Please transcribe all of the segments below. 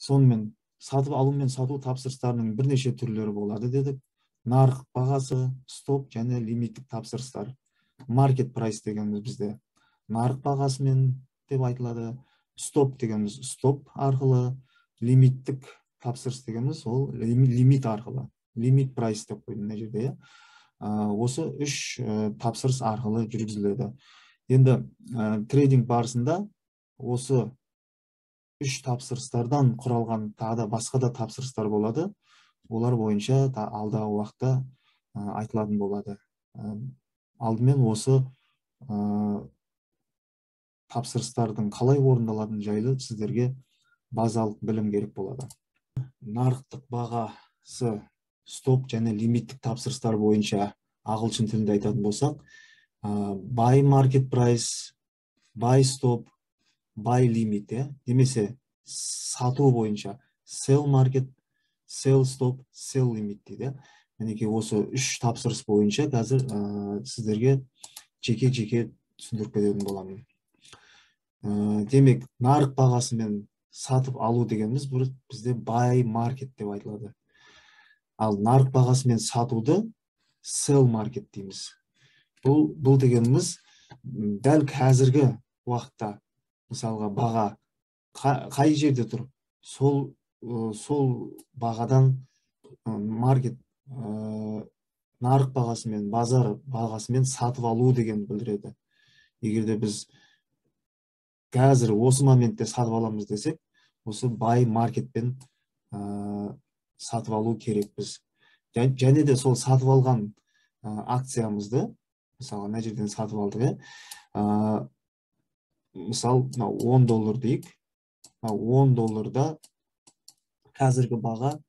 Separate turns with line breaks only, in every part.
Сонымен сатып алу мен сату тапсырыстарының бірнеше түрлері болады дедік. Нарық бағасы, стоп және лимиттік тапсырыстар. Маркет прайс дегеніміз бізде нарық бағасымен деп айтылады. Стоп дегеніміз стоп арқылы, лимиттік тапсырыс дегеніміз ол лимит арқылы. Лимит прайс деп қойдым мына жерде. Осы үш тапсырыс арқылы жүргізіледі. Енді трейдинг барысында осы үш тапсырыстардан құралған тағы да басқа да тапсырыстар болады. Олар бойынша алдағы уақытта айтылатын болады. Алдымен осы тапсырыстардың қалай орындалатыны жайлы сіздерге базалық білім керек болады. Нарықтық бағасы, стоп және лимиттік тапсырыстар бойынша ағылшын тілінде айтатын болсақ, buy market price, buy stop, buy limit, немесе сату бойынша sell market, sell stop, sell limit дейді. Мінекей осы үш тапсырыс бойынша қазір сіздерге жеке-жеке түсіндіріп кететін боламын. Демек, нарық бағасымен сатып алу дегеніміз бізде buy market деп айтылады. Ал нарық бағасымен сатуды sell market дейміз. Бұл дегеніміз дәл қазіргі уақытта мысалға баға қай жерде тұр, сол бағадан маркет нарық бағасымен, базар бағасымен сатып алу деген білдіреді. Егерде біз қазір осы моментте сатып аламыз десек, осы buy маркетпен сатып алу керек біз. Және де сол сатып алған акциямызды, мысалы, мына жерден сатып алдық, мысал, $10 дейік. $10 қазіргі баға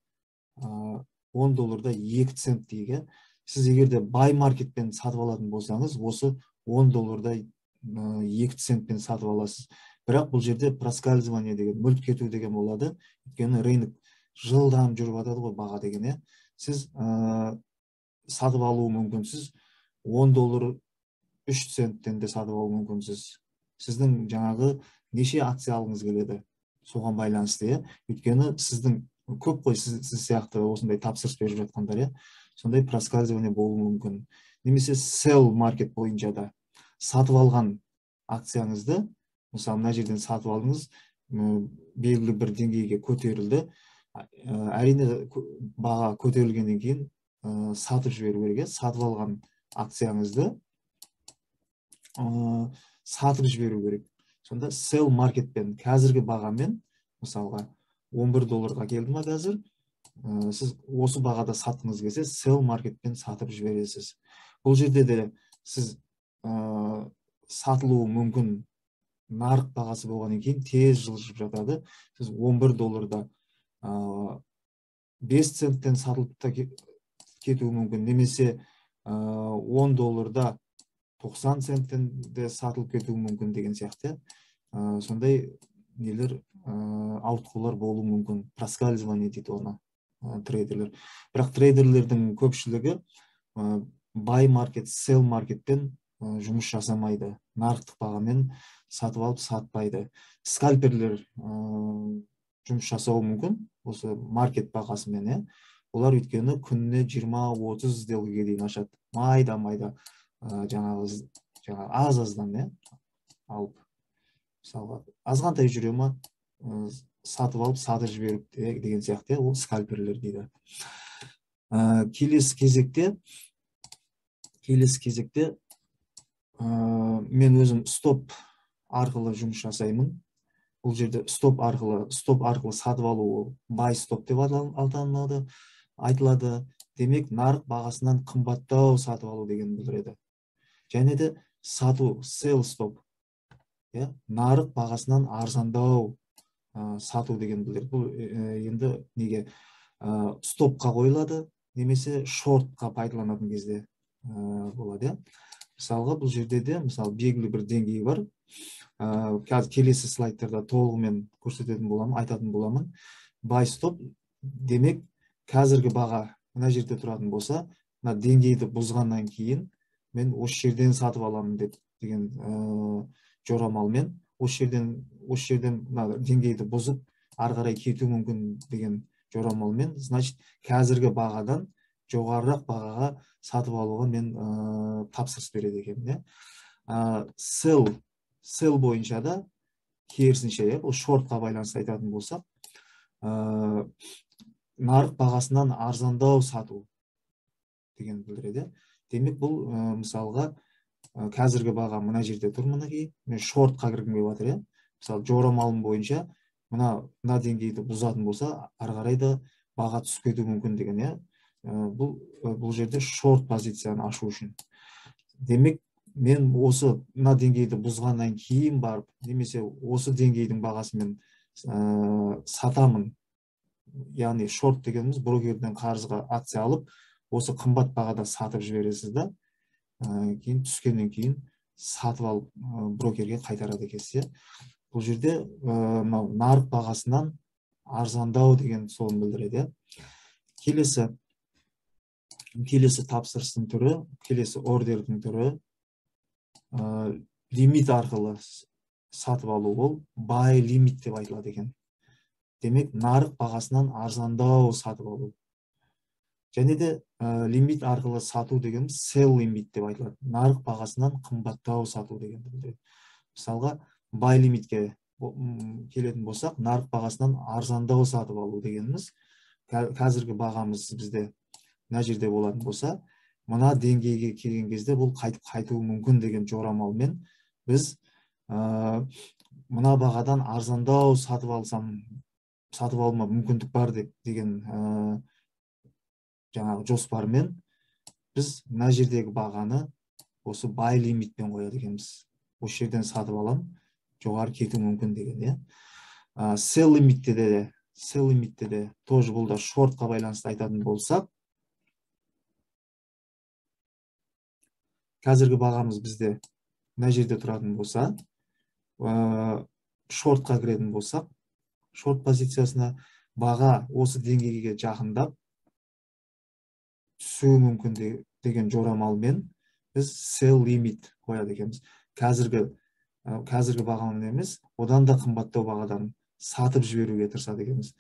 $10 2 цент дейік. Сіз егерде buy маркетпен сатып алатын болсаңыз, осы $10 2 центпен сатып аласыз. Бірақ бұл жерде проскальзывание деген, мүлт кету деген болады. Өйткені рынок жылдам жүріп жатады ғой баға деген. Сіз сатып алу мүмкінсіз, $10 3 центтен де сатып алу мүмкінсіз. Сіздің жаңағы неше акция алғыңыз келеді, соған байланысты. Өйткені сіздің көп қой, сіз сияқты осындай тапсырыс беріп жатқандар, сондай проскальзывание болуы мүмкін. Немесе sell маркет бойынша да сатып алған акцияңызды, мысалы, мына жерден сатып алдыңыз, белгілі бір деңгейге көтерілді. Әрине баға көтерілгеннен кейін сатып жіберу керек. Сатып алған акцияңызды сатып жіберу керек. Сонда sell маркетпен, қазіргі бағамен, мысалға $11 келді ма қазір, сіз осы бағада сатқыңыз келсе, sell маркетпен сатып жібересіз. Бұл жерде де сіз сатылуы мүмкін нарық бағасы болғаннан кейін тез жылжып жатады. Сіз $11 5 центтен сатылып та кетуі мүмкін, немесе $10 90 центтен де сатылып кетуі мүмкін деген сияқты. Сондай нелер, ауытқулар болуы мүмкін. Проскальзывание дейді оны трейдерлер. Бірақ трейдерлердің көпшілігі buy маркет, sell маркетпен жұмыс жасамайды. Нарықтық бағамен сатып алып сатпайды. Скальперлер жұмыс жасауы мүмкін осы маркет бағасымен. Олар өйткені күніне 20-30 сделкаға дейін ашады. Майда жаңағы аз-аздан алып, мысалға азғантай жүре ма, сатып алып сатып жіберіп деген сияқты, ол скальперлер дейді. Келесі кезекте мен өзім стоп арқылы жұмыс жасаймын. Бұл жерде стоп арқылы сатып алу buy stop деп айтылады. Демек, нарық бағасынан қымбаттау сатып алу деген білдіреді. Және де сату sell stop, нарық бағасынан арзандау сату деген білдіреді. Бұл енді неге стопқа қойылады, немесе шортқа пайдаланатын кезде болады. Мысалға, бұл жерде де белгілі бір деңгей бар. Қазір келесі слайдтарда толығымен көрсететін боламын, айтатын боламын. Buy stop демек, қазіргі баға мына жерде тұратын болса, мына деңгейді бұзғаннан кейін мен осы жерден сатып аламын деген жорамалмен осы жерден деңгейді бұзып ары қарай кету мүмкін деген жорамалмен, значит, қазіргі бағадан жоғарырақ бағаға сатып алуға мен тапсырыс береді екенмін. Sell бойынша да керісінше, бұл шортқа байланысты айтатын болсақ, нарық бағасынан арзандау сату деген білдіреді. Демек, бұл мысалға қазіргі баға мына жерде тұр, мінекей, мен шортқа кіргім келіп жатыр. Мысалы, жорамалым бойынша мына деңгейді бұзатын болса, ары қарай да баға түсіп кетуі мүмкін деген. Бұл жерде шорт позицияны ашу үшін. Демек, мен осы мына деңгейді бұзғаннан кейін барып, немесе осы деңгейдің бағасымен сатамын. Яғни шорт дегеніміз брокерден қарызға акция алып, осы қымбат бағада сатып жібересіз да, кейін түскеннен кейін сатып алып брокерге қайтарады екенсіз. Бұл жерде нарық бағасынан арзандау деген соны білдіреді. Келесі тапсырыстың түрі, келесі ордердің түрі лимит арқылы сатып алу, ол buy limit деп айтылады екен. Демек, нарық бағасынан арзандау сатып алу. Және де лимит арқылы сату дегеніміз sell limit деп айтылады. Нарық бағасынан қымбаттау сату дегенді білдіреді. Мысалға, buy limitке келетін болсақ, нарық бағасынан арзандау сатып алу дегеніміз, қазіргі бағамыз бізде мына жерде болатын болса, мына деңгейге келген кезде бұл қайтуы мүмкін деген жорамалмен біз мына бағадан арзандау сатып алуыма мүмкіндік бар деген жаңағы жоспармен біз мына жердегі бағаны осы buy лимитпен қояды екенбіз. Осы жерден сатып алам, жоғары кету мүмкін деген. Sell лимитте де тоже бұл да шортқа байланысты айтатын болсақ, қазіргі бағамыз бізде мына жерде тұратын болса, шортқа кіретін болсақ, шорт позициясына баға осы деңгейге жақындап түсуі мүмкін деген жорамалмен біз sell limit қояды екенбіз. Қазіргі бағаның емес, одан да қымбаттау бағадан сатып жіберуге тырысады екенбіз.